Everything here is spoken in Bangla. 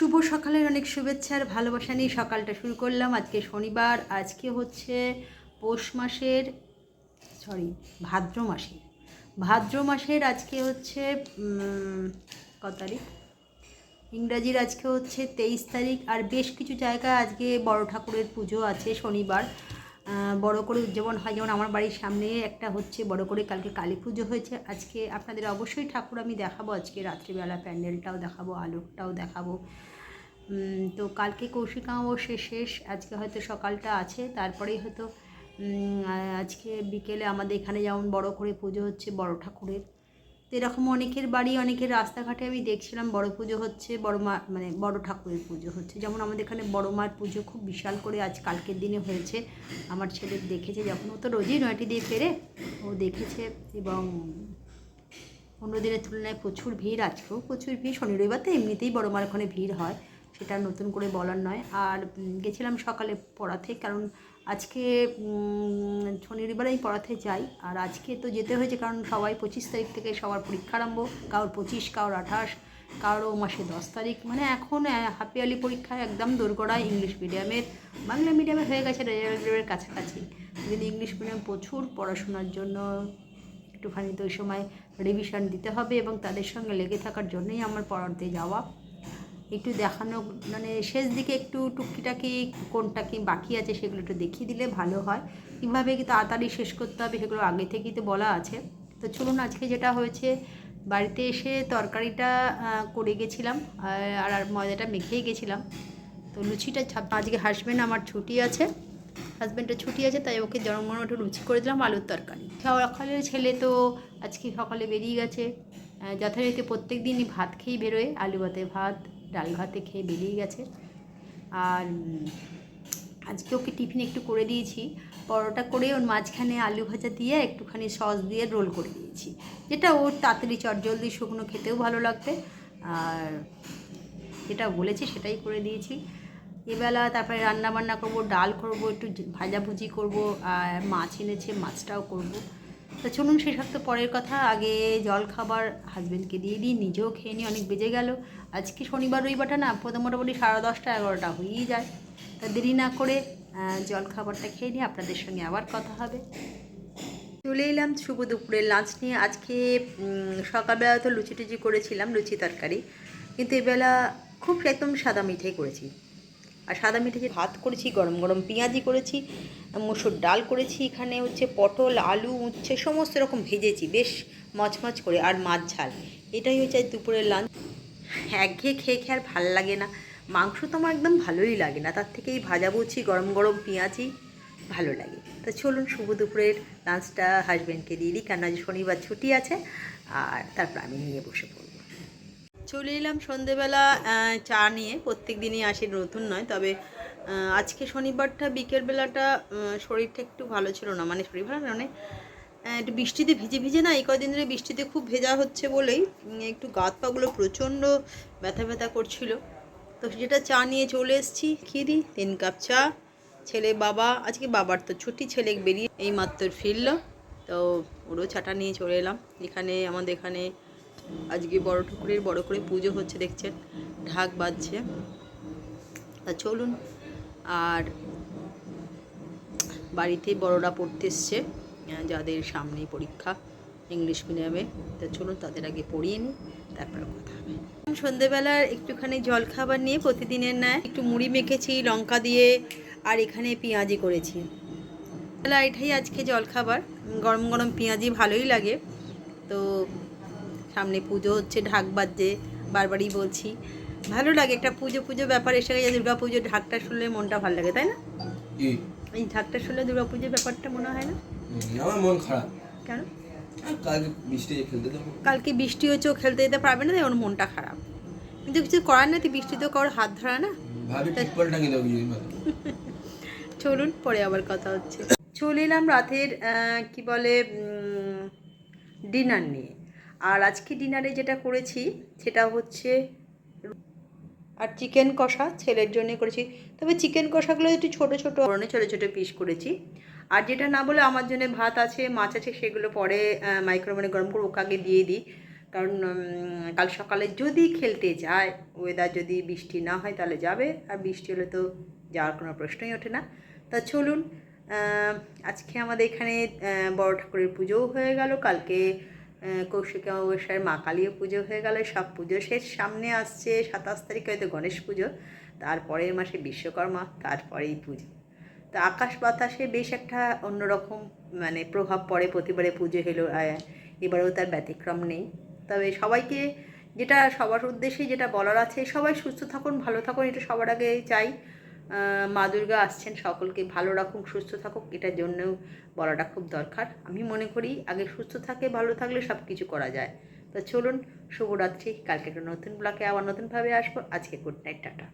শুভ সকালের অনেক শুভেচ্ছা আর ভালোবাসা নিয়ে সকালটা শুরু করলাম। আজকে শনিবার, আজকে হচ্ছে পৌষ মাসের ভাদ্র মাসের আজকে হচ্ছে কত তারিখ, ইংরাজির আজকে হচ্ছে 23 তারিখ। আর বেশ কিছু জায়গায় আজকে বড় ঠাকুরের পুজো আছে শনিবার, বড় করে উদযাপন হয়। যেমন আমার বাড়ির সামনে একটা হচ্ছে বড় করে, কালকে কালী পুজো হয়েছে। আজকে আপনাদের অবশ্যই ঠাকুর আমি দেখাবো, আজকে রাত্রিবেলা প্যান্ডেলটাও দেখাবো, আলোকটাও দেখাবো। তো কালকে কৌশিক অমাবস্যা শেষ, আজকে হয়তো সকালটা আছে, তারপরেই হয়তো আজকে বিকেলে আমাদের এখানে যেমন বড় করে পুজো হচ্ছে বড় ঠাকুরের। তো এরকম অনেকের বাড়ি, অনেকের রাস্তাঘাটে আমি দেখছিলাম বড় পুজো হচ্ছে, বড় মা মানে বড় ঠাকুরের পুজো হচ্ছে। যেমন আমাদের এখানে বড় মার পুজো খুব বিশাল করে আজ কালকের দিনে হয়েছে। আমার ছেলে দেখেছে, যখন ও তো রোজই নয়টি দিয়ে ফেরে, ও দেখেছে। এবং অন্য দিনের তুলনায় প্রচুর ভিড়, আজকেও প্রচুর ভিড়। শনি রবিবার তো এমনিতেই বড় মার ওখানে ভিড় হয়, সেটা নতুন করে বলার নয়। আর গেছিলাম সকালে পড়াতে, কারণ আজকে শনি রবিবারেই পড়াতে যাই। আর আজকে তো যেতে হয়েছে কারণ সবাই 25 তারিখ থেকে সবার পরীক্ষা আরম্ভ, কারোর 25, কারোর 28, কারো মাসে 10 তারিখ। মানে এখন হাফ ইয়ারলি পরীক্ষা একদম দোরগোড়ায়। ইংলিশ মিডিয়ামের, বাংলা মিডিয়ামে হয়ে গেছে রেজাল্টের কাছাকাছি, কিন্তু ইংলিশ মিডিয়াম প্রচুর পড়াশোনার জন্য একটুখানি তো ওই সময় রিভিশন দিতে হবে, এবং তাদের সঙ্গে লেগে থাকার জন্যই আমার পড়াতে যাওয়া। একটু দেখানো, মানে শেষ দিকে একটু টুকিটাকি কোনটা কি বাকি আছে সেগুলো একটু দেখিয়ে দিলে ভালো হয়। কীভাবে কি তাড়াতাড়ি শেষ করতে হবে সেগুলো আগে থেকেই তো বলা আছে। তো চলুন, আজকে যেটা হয়েছে, বাড়িতে এসে তরকারিটা করে গেছিলাম আর ময়দাটা মেখেই গেছিলাম। তো লুচিটা আজকে হাজব্যান্ড আমার ছুটি আছে, হাজব্যান্ডের ছুটি আছে, তাই ওকে গরম গরম একটু লুচি করে দিলাম, আলুর তরকারি। সকালের ছেলে তো আজকে সকালে বেরিয়ে গেছে, যথারীতি প্রত্যেক দিনই ভাত খেয়েই বেরোয়, আলু ভাতে ভাত, ডাল ভাতে খেয়ে বেরিয়ে গেছে। আর আজকে ওকে টিফিন একটু করে দিয়েছি, পরোটা করে ওর মাঝখানে আলু ভাজা দিয়ে একটুখানি সস দিয়ে রোল করে দিয়েছি, যেটা ওর তাড়াতাড়ি চটজলদি শুকনো খেতেও ভালো লাগবে। আর যেটা বলেছি সেটাই করে দিয়েছি। এবেলা তারপরে রান্না বান্না করব, ডাল করব, একটু ভাজাভুজি করব, আর মাছ এনেছে, মাছটাও করব। তো চলুন সেসব তো পরের কথা, আগে জল খাবার হাজব্যান্ডকে দিয়ে দিই, নিজেও খেয়ে নিই, অনেক বেজে গেল। আজকে শনিবার রবিবারটা না, মোটামুটি 10:30 11টা হয়েই যায়। তা দেরি না করে জল খাবারটা খেয়ে নিই, আপনাদের সঙ্গে আবার কথা হবে। চলে এলাম শুভ দুপুরের লাঞ্চ নিয়ে। আজকে সকালবেলা তো লুচি টুচি করেছিলাম, লুচি তরকারি, কিন্তু এবেলা খুব একদম সাদা মিঠাই করেছি। আর সাদা মিঠাই ভাত করেছি, গরম গরম পেঁয়াজি করেছি, মসুর ডাল করেছি, এখানে হচ্ছে পটল, আলু, উচ্ছে সমস্ত রকম ভেজেছি বেশ মচমচ করে, আর মাছ ঝাল। এটাই হচ্ছে আজ দুপুরের লাঞ্চ। একঘেয়ে খেয়ে খেয়ে আর ভাল লাগে না, মাংস তো আমার একদম ভালোই লাগে না, তার থেকে এই ভাজাভুজি গরম গরম পেঁয়াজি ভালো লাগে। তা চলুন শুভ দুপুরের লাঞ্চটা হাজব্যান্ডকে দিয়ে দিই, কারণ আজ শনিবার ছুটি আছে, আর তারপর আমি নিয়ে বসে পড়ব। চলে এলাম সন্ধেবেলা চা নিয়ে, প্রত্যেক দিনই আসি, নতুন নয়। তবে আজকে শনিবারটা বিকেলবেলাটা শরীরটা একটু ভালো ছিল না, মানে শরীর ভালো না, মানে একটু বৃষ্টিতে ভিজে ভিজে না, এই কদিন ধরে বৃষ্টিতে খুব ভেজা হচ্ছে বলেই একটু গা হাত পাগুলো প্রচণ্ড ব্যথা ব্যথা করছিল। তো যেটা চা নিয়ে চলে এসেছি, খেয়ে দিই 3 কাপ চা। ছেলে বাবা, আজকে বাবার তো ছুটি, ছেলে বেরিয়ে এই মাত্র ফিরল, তো ওরও চাটা নিয়ে চলে এলাম। এখানে আমাদের এখানে আজকে বড় ঠাকুরের বড় করে পুজো হচ্ছে, দেখছেন ঢাক বাজছে। তা চলুন, আর বাড়িতে বড়রা পড়তে এসছে, যাদের সামনেই পরীক্ষা ইংলিশ মিডিয়ামে, তা চলুন তাদের আগে পড়িয়ে নিই, তারপরে কথা হবে। সন্ধেবেলার একটুখানি জলখাবার নিয়ে প্রতিদিনের ন্যায় একটু মুড়ি মেখেছি লঙ্কা দিয়ে, আর এখানে পেঁয়াজি করেছি। এটাই আজকে জলখাবার, গরম গরম পেঁয়াজি ভালোই লাগে। তো সামনে পুজো হচ্ছে, ঢাক বাজছে, বারবারই বলছি, ভালো লাগে একটা পুজো পুজো ব্যাপার এসে গেছে। দুর্গা পুজোর ঢাকটা শুনলে মনটা ভালো লাগে, তাই না? এই ঢাকটা শুনলে দুর্গা পুজোর ব্যাপারটা মনে হয় না? আমার মন খারাপ। কেন? কালকে বৃষ্টি হচ্ছে, ও খেলতে যেতে পারবে না, তাই ওর মনটা খারাপ। কিন্তু কিছু করার নেই, বৃষ্টি তো কারোর হাত ধরা না। চলুন পরে আবার কথা হচ্ছে। চলে এলাম রাতের কি বলে ডিনার নিয়ে। আর আজকে ডিনারে যেটা করেছি সেটা হচ্ছে আর চিকেন কষা, ছেলের জন্য করেছি। তবে চিকেন কষাগুলো একটু ছোটো ছোটো পিস করেছি। আর যেটা না বলে আমার জন্য ভাত আছে, মাছ আছে, সেগুলো পরে মাইক্রোওভেনে গরম করে ওকে আগে দিয়ে দিই। কারণ কাল সকালে যদি খেলতে যায়, ওয়েদার যদি বৃষ্টি না হয় তাহলে যাবে, আর বৃষ্টি হলে তো যাওয়ার কোনো প্রশ্নই ওঠে না। তা চলুন, আজকে আমাদের এখানে বড় ঠাকুরের পুজোও হয়ে গেল, কালকে কৌশিকী অমাবস্যার মা কালীও পুজো হয়ে গেল, সব পুজো শেষ। সামনে আসছে 27 তারিখে হয়তো গণেশ পুজো, তারপরের মাসে বিশ্বকর্মা, তারপরেই পুজো। তো আকাশ বাতাসে বেশ একটা অন্যরকম মানে প্রভাব পড়ে প্রতিবারে পুজো হলো, এবারেও তার ব্যতিক্রম নেই। তবে সবাইকে যেটা সবার উদ্দেশ্যে যেটা বলার আছে, সবাই সুস্থ থাকুন, ভালো থাকুন, এটা সবার আগে চাই। মা দুর্গা আসছেন, সকলকে ভালো রাখুন, সুস্থ থাকুক, এটার জন্যও বলাটা খুব দরকার। আমি মনে করি আগে সুস্থ থাকে, ভালো থাকলে সব কিছু করা যায়। তো চলুন, শুভরাত্রি। কালকে একটা নতুন ব্লগে আবার নতুনভাবে আসবো। আজকে গুড নাইট, টাটা।